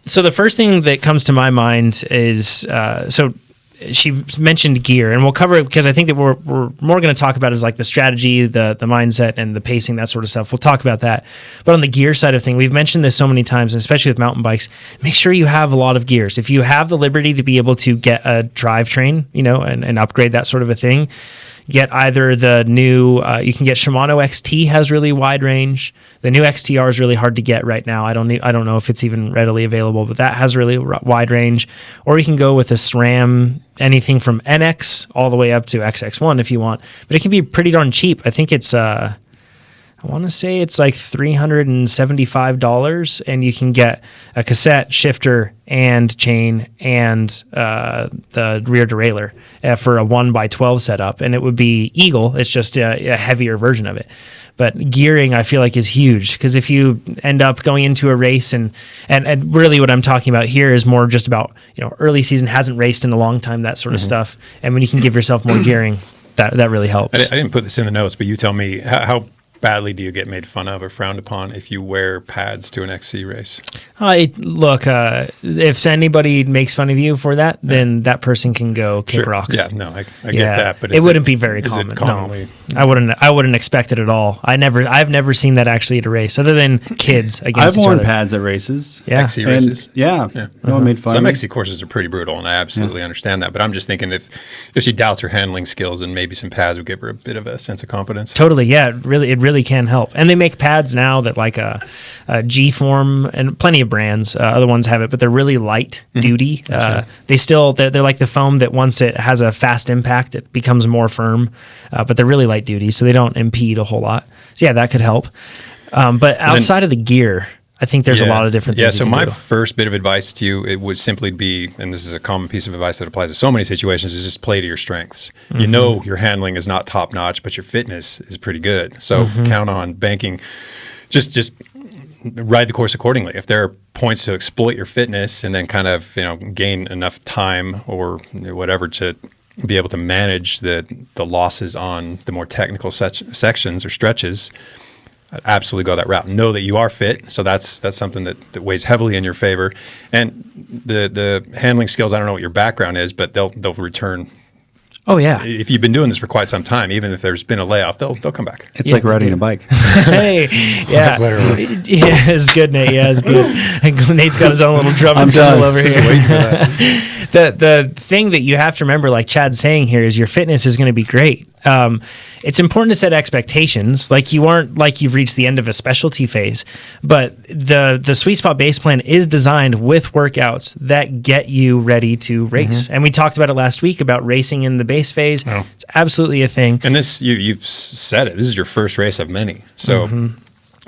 So the first thing that comes to my mind is so she mentioned gear, and we'll cover it because I think that we're more going to talk about is like the strategy, the mindset, and the pacing, that sort of stuff. We'll talk about that. But on the gear side of thing, we've mentioned this so many times, and especially with mountain bikes, make sure you have a lot of gears. If you have the liberty to be able to get a drivetrain, and upgrade that sort of a thing, get either the new, you can get Shimano XT has really wide range. The new XTR is really hard to get right now. I don't know if it's even readily available, but that has really wide range. Or you can go with a SRAM, anything from NX all the way up to XX1 if you want. But it can be pretty darn cheap. I think it's, I want to say it's like $375, and you can get a cassette, shifter, and chain, and the rear derailleur for a 1x12 setup. And it would be Eagle. It's just a heavier version of it. But gearing, I feel like, is huge, because if you end up going into a race, and really what I'm talking about here is more just about, early season, hasn't raced in a long time, that sort of stuff. And when you can give yourself more gearing, that really helps. I didn't put this in the notes, but you tell me, how badly do you get made fun of or frowned upon if you wear pads to an XC race? Look, if anybody makes fun of you for that, then that person can go kick rocks. Yeah, no, I get that, but it wouldn't be very common. No, I wouldn't expect it at all. I've never seen that actually at a race, other than kids against each other. I've worn pads at races. Yeah. XC races. No one made fun. Some XC courses are pretty brutal, and I absolutely understand that. But I'm just thinking if she doubts her handling skills, then maybe some pads would give her a bit of a sense of confidence. Totally, yeah. It really can help. And they make pads now that like a G-Form, and plenty of brands, other ones have it, but they're really light duty. They're like the foam that once it has a fast impact, it becomes more firm, but they're really light duty, so they don't impede a whole lot. So yeah, that could help. But outside of the gear, I think there's a lot of different things. Yeah, so my first bit of advice to you, it would simply be, and this is a common piece of advice that applies to so many situations, is just play to your strengths. You know your handling is not top notch, but your fitness is pretty good. So count on banking. Just ride the course accordingly. If there are points to exploit your fitness and then kind of gain enough time or whatever to be able to manage the losses on the more technical sections or stretches, absolutely go that route. Know that you are fit, so that's something that weighs heavily in your favor. And the handling skills, I don't know what your background is, but they'll return. Oh yeah. If you've been doing this for quite some time, even if there's been a layoff, they'll come back. It's like riding a bike. Hey, yeah. Yeah, it's good, Nate. Yeah, it's good. Nate's got his own little drum and fiddle over here. The thing that you have to remember, like Chad's saying here, is your fitness is going to be great. It's important to set expectations. Like you aren't like you've reached the end of a specialty phase, but the Sweet Spot base plan is designed with workouts that get you ready to race. And we talked about it last week about racing in the base phase. Oh. It's absolutely a thing. And this, you've said it. This is your first race of many. So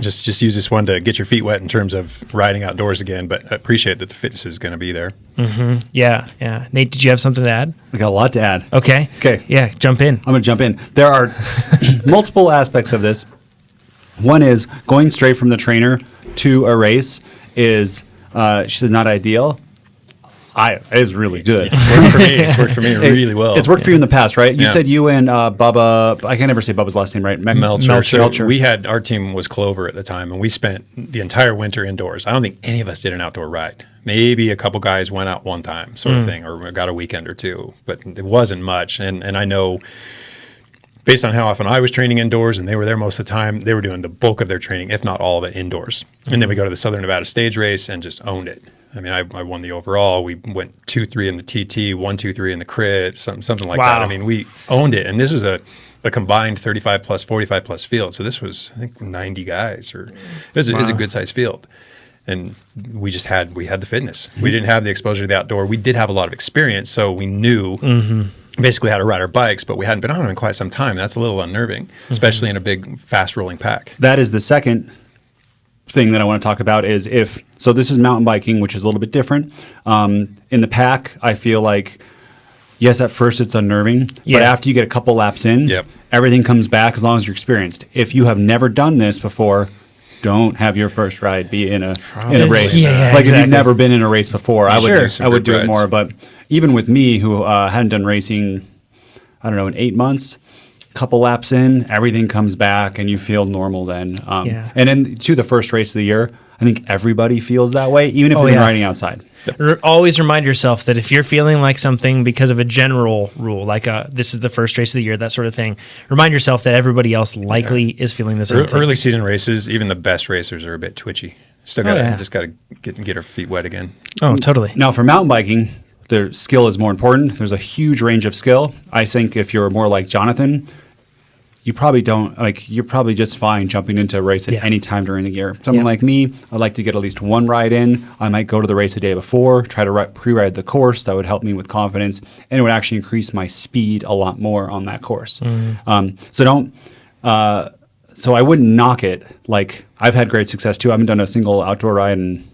just use this one to get your feet wet in terms of riding outdoors again. But I appreciate that the fitness is going to be there. Yeah. Nate, did you have something to add? I got a lot to add. Okay. Yeah, jump in. I'm going to jump in. There are multiple aspects of this. One is going straight from the trainer to a race is, she says, not ideal. It is really good. It's worked for me really well. It's worked for you in the past, right? You said you and Bubba, I can never say Bubba's last name, right? Melcher. So our team was Clover at the time, and we spent the entire winter indoors. I don't think any of us did an outdoor ride. Maybe a couple guys went out one time sort of thing, or got a weekend or two, but it wasn't much. And I know, based on how often I was training indoors and they were there most of the time, they were doing the bulk of their training, if not all of it, indoors. And then we go to the Southern Nevada stage race and just owned it. I mean, I won the overall. We went 2-3 in the TT, 1-2-3 in the crit, something like that. I mean, we owned it. And this was a combined 35 plus, 45 plus field. So this was, I think, 90 guys. It was a good sized field. And we had the fitness. We didn't have the exposure to the outdoor. We did have a lot of experience, so we knew basically how to ride our bikes, but we hadn't been on them in quite some time. That's a little unnerving, especially in a big, fast rolling pack. That is the second thing that I want to talk about is so this is mountain biking, which is a little bit different. In the pack, I feel like, yes, at first it's unnerving, but after you get a couple laps in, everything comes back as long as you're experienced. If you have never done this before, don't have your first ride be in a race. If you've never been in a race before, I would do it more. But even with me, who hadn't done racing, I don't know, in 8 months, couple laps in, everything comes back and you feel normal then. And then to the first race of the year, I think everybody feels that way, even if they're riding outside. Always remind yourself that if you're feeling like something because of a general rule, like this is the first race of the year, that sort of thing, remind yourself that everybody else likely is feeling the same thing. Early season races, even the best racers are a bit twitchy. Still gotta get our feet wet again. Oh, totally. Now for mountain biking, the skill is more important. There's a huge range of skill. I think if you're more like Jonathan, you probably don't you're probably just fine jumping into a race at any time during the year. Someone like me, I'd like to get at least one ride in. I might go to the race the day before, try to pre-ride the course. That would help me with confidence, and it would actually increase my speed a lot more on that course. So I wouldn't knock it. Like, I've had great success too. I haven't done a single outdoor ride in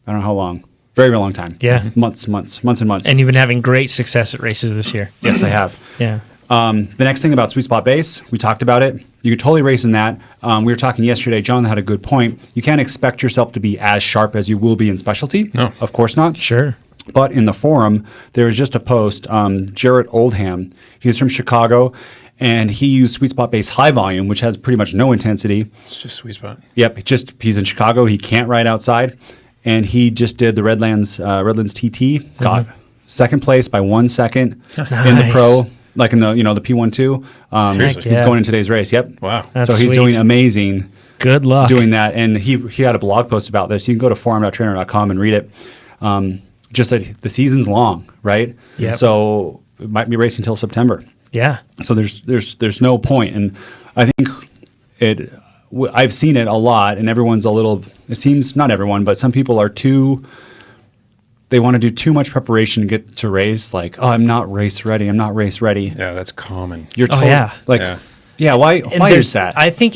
I don't know how long. Very, very long time. Yeah. Months and months. And you've been having great success at races this year. Yes, I have. Yeah. The next thing about Sweet Spot Base, we talked about it. You could totally race in that. We were talking yesterday. John had a good point. You can't expect yourself to be as sharp as you will be in specialty. No. Of course not. Sure. But in the forum, there was just a post. Jarrett Oldham, he's from Chicago, and he used Sweet Spot Base High Volume, which has pretty much no intensity. It's just Sweet Spot. Yep. He's in Chicago. He can't ride outside. And he just did the Redlands TT, got second place by 1 second in the pro, like in the the P12. He's going in today's race. Yep. Wow. That's so he's doing amazing. Good luck doing that. And he had a blog post about this. You can go to forum.trainerroad.com and read it. Just that the season's long, right? Yep. So it might be racing until September. Yeah. So there's no point, and I think I've seen it a lot, and everyone's a little. It seems not everyone, but some people are too. They want to do too much preparation to get to race. Like, I'm not race ready. Yeah, that's common. You're told, yeah. Why is that? I think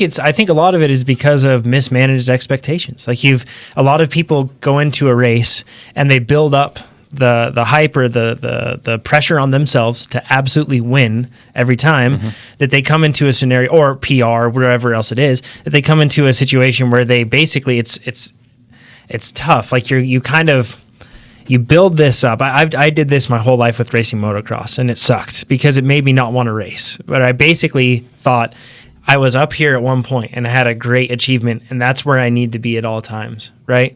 a lot of it is because of mismanaged expectations. Like a lot of people go into a race and they build up the hype or the pressure on themselves to absolutely win every time that they come into a scenario, or PR, wherever else it is, that they come into a situation where they basically it's tough. Like you build this up. I did this my whole life with racing motocross, and it sucked because it made me not want to race. But I basically thought I was up here at one point and I had a great achievement, and that's where I need to be at all times, right?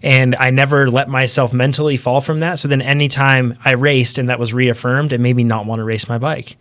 And I never let myself mentally fall from that. So then anytime I raced and that was reaffirmed, it made me not want to race my bike.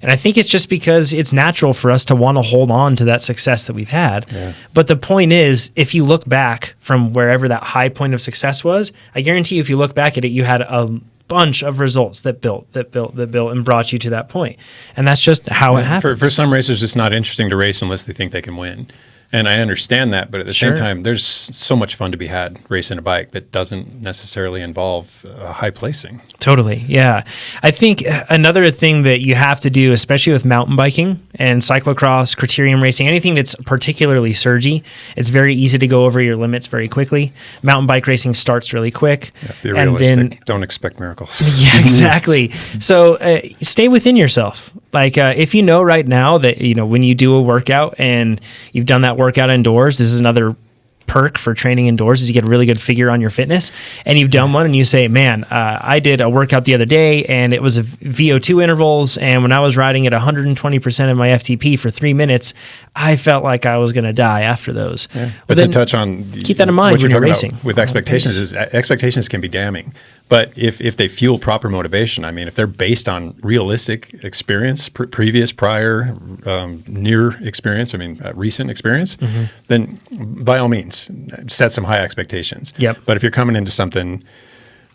And I think it's just because it's natural for us to want to hold on to that success that we've had. Yeah. But the point is, if you look back from wherever that high point of success was, I guarantee you if you look back at it, you had a bunch of results that built and brought you to that point. And that's just how it happens. For some racers, it's not interesting to race unless they think they can win. And I understand that, but at the same time, there's so much fun to be had racing a bike that doesn't necessarily involve high placing. Totally, yeah. I think another thing that you have to do, especially with mountain biking and cyclocross, criterium racing, anything that's particularly surgy, it's very easy to go over your limits very quickly. Mountain bike racing starts really quick. Yeah, be realistic. Don't expect miracles. Yeah, exactly. So stay within yourself. Like if you know right now that when you do a workout and you've done that workout indoors, this is another perk for training indoors is you get a really good figure on your fitness, and you've done one and you say, man, I did a workout the other day and it was a VO2 intervals, and when I was riding at 120% of my FTP for 3 minutes, I felt like I was going to die after those. Yeah. But to touch on keep that in mind when you're racing. With expectations, expectations can be damning. But if they fuel proper motivation, I mean, if they're based on realistic experience, previous, prior, near experience, recent experience, then by all means, set some high expectations. Yep. But if you're coming into something,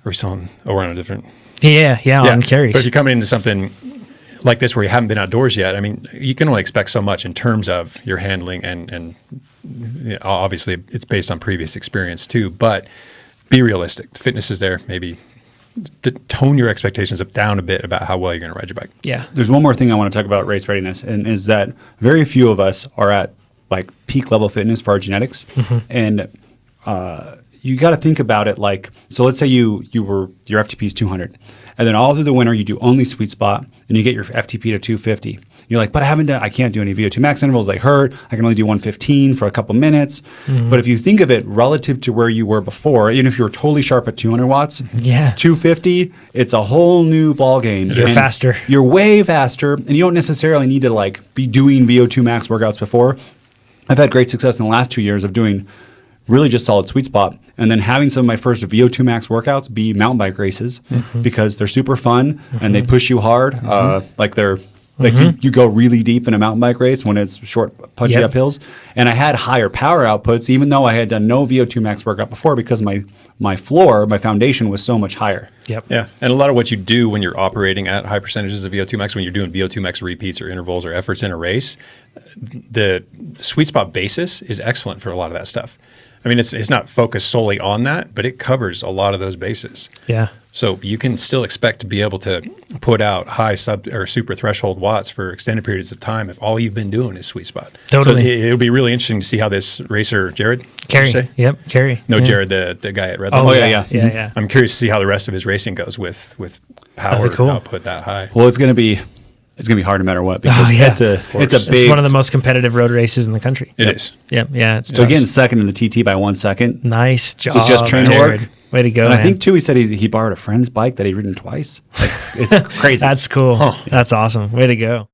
we're on a different. On carries. But if you're coming into something like this where you haven't been outdoors yet, you can only expect so much in terms of your handling, and obviously it's based on previous experience too, but be realistic. Fitness is there. Maybe to tone your expectations down a bit about how well you're going to ride your bike. Yeah. There's one more thing I want to talk about race readiness, and is that very few of us are at like peak level fitness for our genetics. And you got to think about it like, so let's say your FTP is 200, and then all through the winter you do only sweet spot, and you get your FTP to 250. You're like, but I can't do any VO2 max intervals. They hurt. I can only do 115 for a couple minutes. But if you think of it relative to where you were before, even if you were totally sharp at 200 watts, 250, it's a whole new ball game. You're faster. You're way faster, and you don't necessarily need to like be doing VO2 max workouts before. I've had great success in the last 2 years of doing really just solid sweet spot, and then having some of my first VO2 max workouts be mountain bike races because they're super fun and they push you hard. You go really deep in a mountain bike race when it's short, punchy uphills. And I had higher power outputs, even though I had done no VO2 max workout before, because my foundation was so much higher. Yep. Yeah. And a lot of what you do when you're operating at high percentages of VO2 max, when you're doing VO2 max repeats or intervals or efforts in a race, the sweet spot basis is excellent for a lot of that stuff. I mean, it's not focused solely on that, but it covers a lot of those bases. Yeah. So you can still expect to be able to put out high sub or super threshold watts for extended periods of time if all you've been doing is sweet spot. Totally. So it'll be really interesting to see how this racer, Jared, Carey. Yep, Carey. No, Jared, the guy at Red Oh, Bull. yeah. I'm curious to see how the rest of his racing goes with power output that high. Well, it's going to be hard no matter what, because it's one of the most competitive road races in the country. It is. Yep. Yeah. It's so again, second in the TT by 1 second. Nice job. With just trainer Jared. work. Way to go. And man. I think too, he said he borrowed a friend's bike that he'd ridden twice. Like, it's crazy. That's cool. That's awesome. Way to go.